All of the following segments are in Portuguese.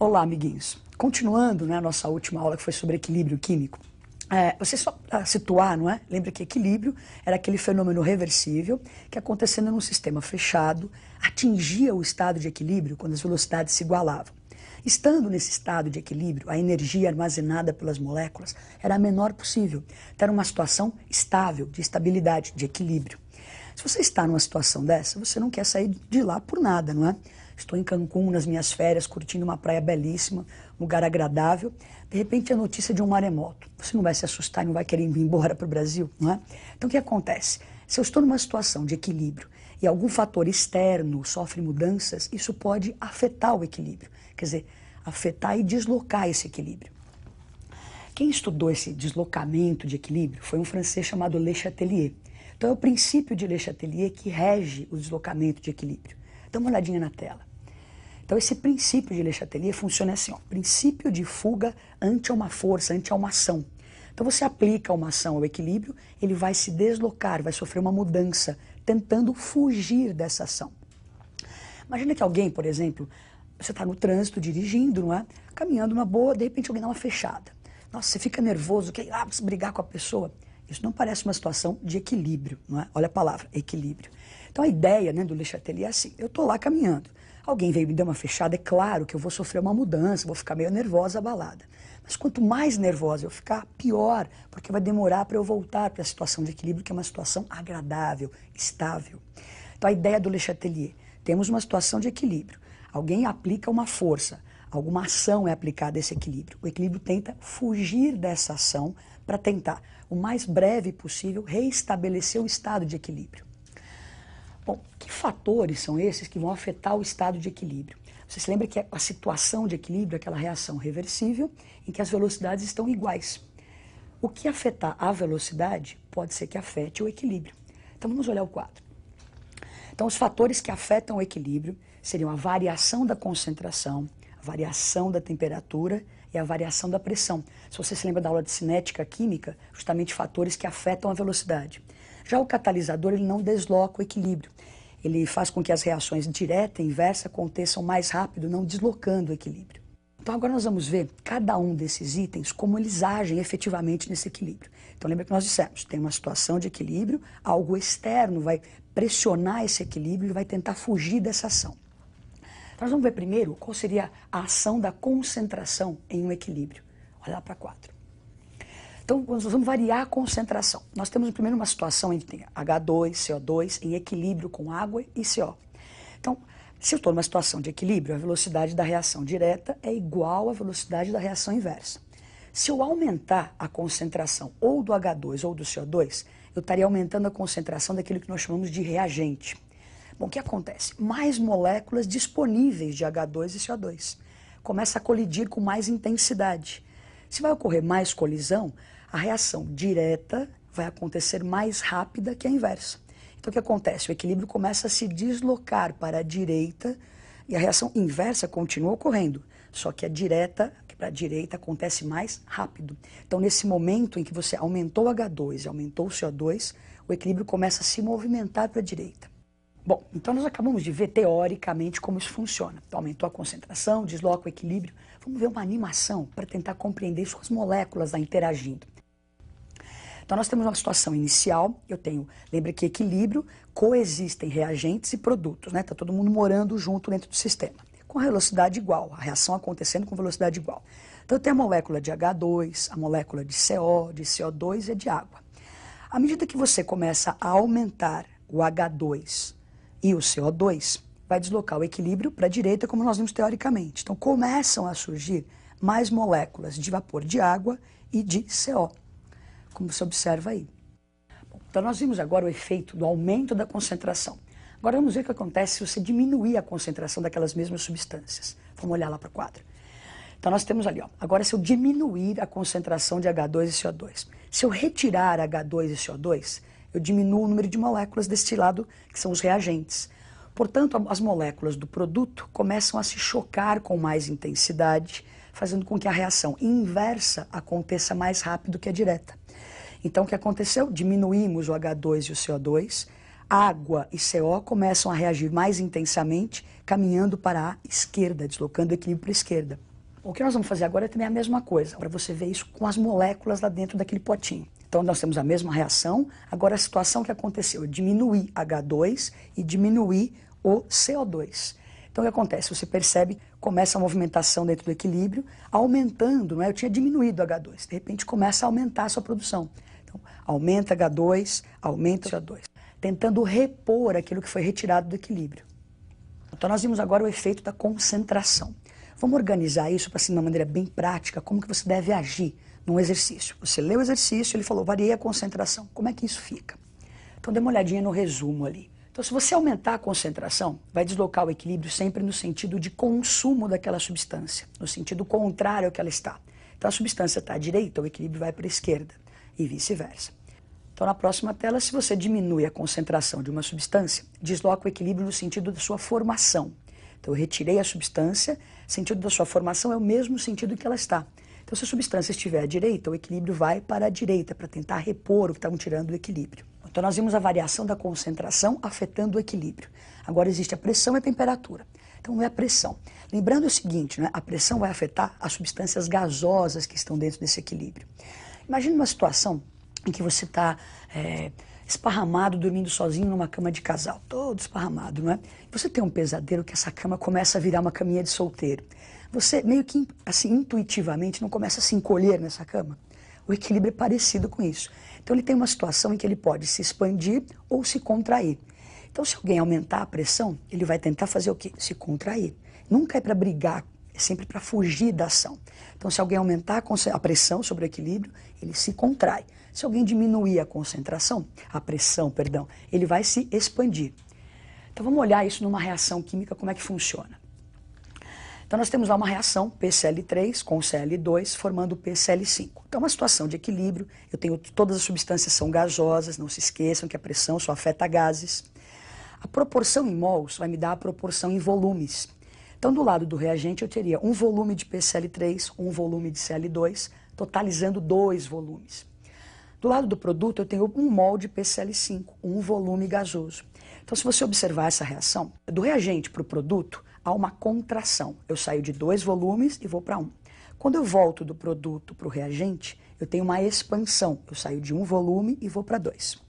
Olá, amiguinhos. Continuando, né, a nossa última aula que foi sobre equilíbrio químico. Você só para situar, não é? Lembra que equilíbrio era aquele fenômeno reversível que, acontecendo num sistema fechado, atingia o estado de equilíbrio quando as velocidades se igualavam. Estando nesse estado de equilíbrio, a energia armazenada pelas moléculas era a menor possível. Então, era uma situação estável, de estabilidade, de equilíbrio. Se você está numa situação dessa, você não quer sair de lá por nada, não é? Estou em Cancún nas minhas férias, curtindo uma praia belíssima, um lugar agradável. De repente, a notícia de um maremoto. Você não vai se assustar e não vai querer ir embora para o Brasil, não é? Então, o que acontece? Se eu estou numa situação de equilíbrio e algum fator externo sofre mudanças, isso pode afetar o equilíbrio. Quer dizer, afetar e deslocar esse equilíbrio. Quem estudou esse deslocamento de equilíbrio foi um francês chamado Le Chatelier. Então, é o princípio de Le Chatelier que rege o deslocamento de equilíbrio. Dá uma olhadinha na tela. Então, esse princípio de Le Chatelier funciona assim, ó, princípio de fuga ante uma força, ante uma ação. Então, você aplica uma ação ao equilíbrio, ele vai se deslocar, vai sofrer uma mudança, tentando fugir dessa ação. Imagina que alguém, por exemplo, você está no trânsito, dirigindo, não é? Caminhando uma boa, de repente alguém dá uma fechada. Nossa, você fica nervoso, quer brigar com a pessoa. Isso não parece uma situação de equilíbrio, não é? Olha a palavra, equilíbrio. Então, a ideia, né, do Le Chatelier é assim, eu estou lá caminhando, alguém veio e me deu uma fechada, é claro que eu vou sofrer uma mudança, vou ficar meio nervosa, abalada. Mas quanto mais nervosa eu ficar, pior, porque vai demorar para eu voltar para a situação de equilíbrio, que é uma situação agradável, estável. Então, a ideia do Le Chatelier, temos uma situação de equilíbrio, alguém aplica uma força, alguma ação é aplicada a esse equilíbrio. O equilíbrio tenta fugir dessa ação para tentar, o mais breve possível, reestabelecer o estado de equilíbrio. Bom, que fatores são esses que vão afetar o estado de equilíbrio? Você se lembra que a situação de equilíbrio é aquela reação reversível em que as velocidades estão iguais. O que afetar a velocidade pode ser que afete o equilíbrio. Então vamos olhar o quadro. Então os fatores que afetam o equilíbrio seriam a variação da concentração, a variação da temperatura e a variação da pressão. Se você se lembra da aula de cinética química, justamente fatores que afetam a velocidade. Já o catalisador, ele não desloca o equilíbrio. Ele faz com que as reações direta e inversa aconteçam mais rápido, não deslocando o equilíbrio. Então agora nós vamos ver cada um desses itens, como eles agem efetivamente nesse equilíbrio. Então lembra que nós dissemos, tem uma situação de equilíbrio, algo externo vai pressionar esse equilíbrio e vai tentar fugir dessa ação. Então nós vamos ver primeiro qual seria a ação da concentração em um equilíbrio. Olha lá para 4. Então, nós vamos variar a concentração. Nós temos primeiro uma situação em que tem H2, CO2 em equilíbrio com água e CO. Então, se eu estou numa situação de equilíbrio, a velocidade da reação direta é igual à velocidade da reação inversa. Se eu aumentar a concentração ou do H2 ou do CO2, eu estaria aumentando a concentração daquilo que nós chamamos de reagente. Bom, o que acontece? Mais moléculas disponíveis de H2 e CO2. Começa a colidir com mais intensidade. Se vai ocorrer mais colisão, a reação direta vai acontecer mais rápida que a inversa. Então, o que acontece? O equilíbrio começa a se deslocar para a direita e a reação inversa continua ocorrendo, só que a direta, que para a direita, acontece mais rápido. Então, nesse momento em que você aumentou o H2 e aumentou o CO2, o equilíbrio começa a se movimentar para a direita. Bom, então nós acabamos de ver teoricamente como isso funciona. Então, aumentou a concentração, desloca o equilíbrio. Vamos ver uma animação para tentar compreender suas moléculas lá interagindo. Então, nós temos uma situação inicial, lembra que equilíbrio, coexistem reagentes e produtos, né? Está todo mundo morando junto dentro do sistema, com velocidade igual, a reação acontecendo com velocidade igual. Então, eu tenho a molécula de H2, a molécula de CO, de CO2 e de água. À medida que você começa a aumentar o H2 e o CO2, vai deslocar o equilíbrio para a direita, como nós vimos teoricamente. Então, começam a surgir mais moléculas de vapor de água e de CO, como você observa aí. Bom, então, nós vimos agora o efeito do aumento da concentração. Agora, vamos ver o que acontece se você diminuir a concentração daquelas mesmas substâncias. Vamos olhar lá para o quadro. Então, nós temos ali, ó, agora se eu diminuir a concentração de H2 e CO2. Se eu retirar H2 e CO2, eu diminuo o número de moléculas deste lado, que são os reagentes. Portanto, as moléculas do produto começam a se chocar com mais intensidade, fazendo com que a reação inversa aconteça mais rápido que a direta. Então, o que aconteceu? Diminuímos o H2 e o CO2, água e CO começam a reagir mais intensamente, caminhando para a esquerda, deslocando o equilíbrio para a esquerda. O que nós vamos fazer agora é também a mesma coisa, para você ver isso com as moléculas lá dentro daquele potinho. Então nós temos a mesma reação, agora a situação que aconteceu é diminuir H2 e diminuir o CO2. Então o que acontece? Você percebe, começa a movimentação dentro do equilíbrio, aumentando, não é? Eu tinha diminuído H2, de repente começa a aumentar a sua produção. Então aumenta H2, aumenta o CO2, tentando repor aquilo que foi retirado do equilíbrio. Então nós vimos agora o efeito da concentração. Vamos organizar isso para, assim, de uma maneira bem prática, como que você deve agir num exercício. Você lê o exercício, ele falou, variei a concentração. Como é que isso fica? Então dê uma olhadinha no resumo ali. Então se você aumentar a concentração, vai deslocar o equilíbrio sempre no sentido de consumo daquela substância, no sentido contrário ao que ela está. Então a substância está à direita, o equilíbrio vai para a esquerda e vice-versa. Então na próxima tela, se você diminui a concentração de uma substância, desloca o equilíbrio no sentido da sua formação. Então eu retirei a substância, o sentido da sua formação é o mesmo sentido que ela está. Então se a substância estiver à direita, o equilíbrio vai para a direita, para tentar repor o que estavam tirando do equilíbrio. Então nós vimos a variação da concentração afetando o equilíbrio. Agora existe a pressão e a temperatura. Então é a pressão. Lembrando o seguinte, né? A pressão vai afetar as substâncias gasosas que estão dentro desse equilíbrio. Imagine uma situação em que você está esparramado, dormindo sozinho numa cama de casal, todo esparramado, não é? Você tem um pesadelo que essa cama começa a virar uma caminha de solteiro. Você meio que, assim, intuitivamente não começa a se encolher nessa cama. O equilíbrio é parecido com isso. Então ele tem uma situação em que ele pode se expandir ou se contrair. Então se alguém aumentar a pressão, ele vai tentar fazer o quê? Se contrair. Nunca é para brigar, é sempre para fugir da ação. Então se alguém aumentar a pressão sobre o equilíbrio, ele se contrai. Se alguém diminuir a concentração, a pressão, perdão, ele vai se expandir. Então vamos olhar isso numa reação química, como é que funciona. Então nós temos lá uma reação PCl3 com Cl2 formando PCl5. Então é uma situação de equilíbrio, todas as substâncias são gasosas, não se esqueçam que a pressão só afeta gases. A proporção em mols vai me dar a proporção em volumes. Então do lado do reagente eu teria um volume de PCl3, um volume de Cl2, totalizando 2 volumes. Do lado do produto eu tenho 1 mol de PCl5, um volume gasoso. Então se você observar essa reação, do reagente para o produto, há uma contração. Eu saio de 2 volumes e vou para 1. Quando eu volto do produto para o reagente, eu tenho uma expansão. Eu saio de 1 volume e vou para 2.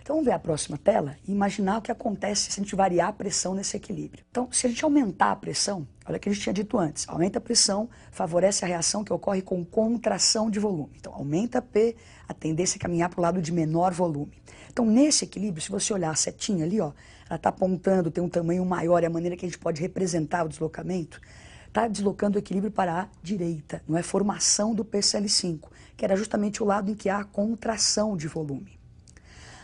Então vamos ver a próxima tela e imaginar o que acontece se a gente variar a pressão nesse equilíbrio. Então se a gente aumentar a pressão, olha o que a gente tinha dito antes, aumenta a pressão, favorece a reação que ocorre com contração de volume. Então aumenta P, a tendência é caminhar para o lado de menor volume. Então nesse equilíbrio, se você olhar a setinha ali, ó, ela está apontando, tem um tamanho maior, é a maneira que a gente pode representar o deslocamento, está deslocando o equilíbrio para a direita, não é formação do PCl5, que era justamente o lado em que há a contração de volume.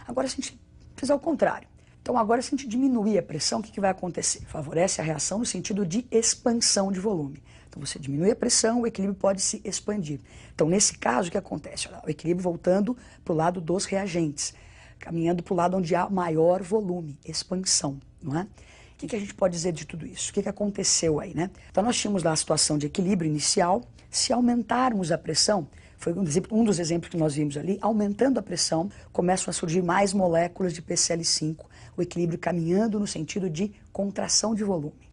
Agora se a gente fizer o contrário, então agora se a gente diminuir a pressão, o que vai acontecer? Favorece a reação no sentido de expansão de volume. Então você diminui a pressão, o equilíbrio pode se expandir. Então nesse caso o que acontece? Olha, o equilíbrio voltando para o lado dos reagentes, caminhando para o lado onde há maior volume, expansão, não é? O que a gente pode dizer de tudo isso? O que aconteceu aí, né? Então nós tínhamos lá a situação de equilíbrio inicial, se aumentarmos a pressão, foi um dos exemplos que nós vimos ali, aumentando a pressão, começam a surgir mais moléculas de PCl5, o equilíbrio caminhando no sentido de contração de volume.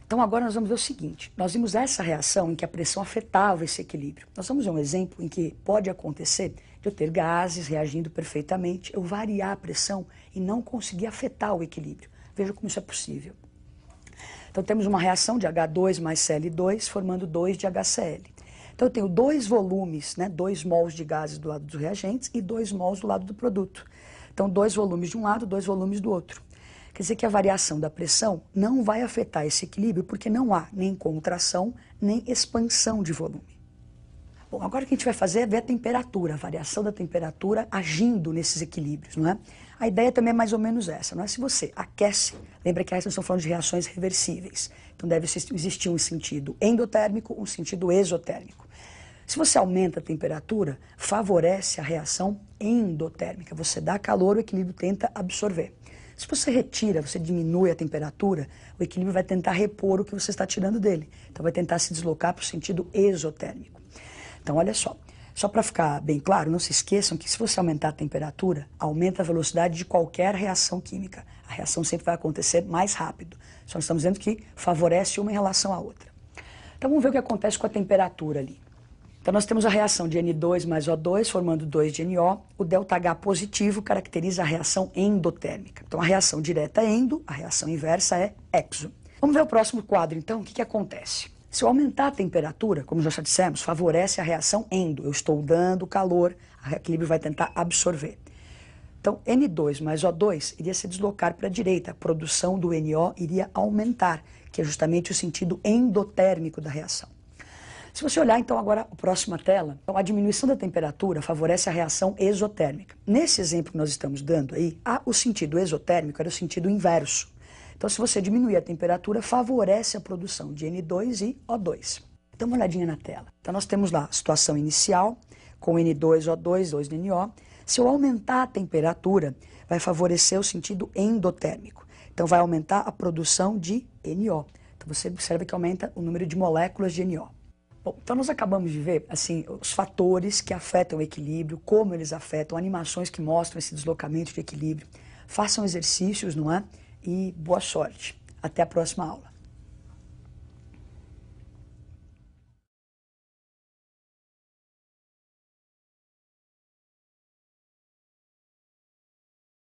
Então agora nós vamos ver o seguinte, nós vimos essa reação em que a pressão afetava esse equilíbrio. Nós vamos ver um exemplo em que pode acontecer de eu ter gases reagindo perfeitamente, eu variar a pressão e não conseguir afetar o equilíbrio. Veja como isso é possível. Então temos uma reação de H2 mais Cl2 formando 2 de HCl. Então eu tenho 2 volumes, né, 2 mols de gases do lado dos reagentes e 2 mols do lado do produto. Então 2 volumes de um lado, 2 volumes do outro. Quer dizer que a variação da pressão não vai afetar esse equilíbrio porque não há nem contração, nem expansão de volume. Bom, agora o que a gente vai fazer é ver a temperatura, a variação da temperatura agindo nesses equilíbrios, não é? A ideia também é mais ou menos essa, não é? Se você aquece, lembra que nós estamos falando de reações reversíveis, então deve existir um sentido endotérmico, um sentido exotérmico. Se você aumenta a temperatura, favorece a reação endotérmica, você dá calor, o equilíbrio tenta absorver. Se você retira, você diminui a temperatura, o equilíbrio vai tentar repor o que você está tirando dele, então vai tentar se deslocar para o sentido exotérmico. Então, olha só para ficar bem claro, não se esqueçam que se você aumentar a temperatura, aumenta a velocidade de qualquer reação química. A reação sempre vai acontecer mais rápido. Só estamos dizendo que favorece uma em relação à outra. Então vamos ver o que acontece com a temperatura ali. Então nós temos a reação de N2 mais O2 formando 2 de NO. O ΔH positivo caracteriza a reação endotérmica. Então a reação direta é endo, a reação inversa é exo. Vamos ver o próximo quadro então, o que acontece? Se eu aumentar a temperatura, como já dissemos, favorece a reação endo. Eu estou dando calor, o equilíbrio vai tentar absorver. Então, N2 mais O2 iria se deslocar para a direita, a produção do NO iria aumentar, que é justamente o sentido endotérmico da reação. Se você olhar então agora a próxima tela, então, a diminuição da temperatura favorece a reação exotérmica. Nesse exemplo que nós estamos dando aí, o sentido exotérmico era o sentido inverso. Então, se você diminuir a temperatura, favorece a produção de N2 e O2. Dá uma olhadinha na tela. Então, nós temos lá a situação inicial, com N2O2, 2 de NO. Se eu aumentar a temperatura, vai favorecer o sentido endotérmico. Então, vai aumentar a produção de NO. Então, você observa que aumenta o número de moléculas de NO. Bom, então nós acabamos de ver assim, os fatores que afetam o equilíbrio, como eles afetam, animações que mostram esse deslocamento de equilíbrio. Façam exercícios, não é? E boa sorte. Até a próxima aula.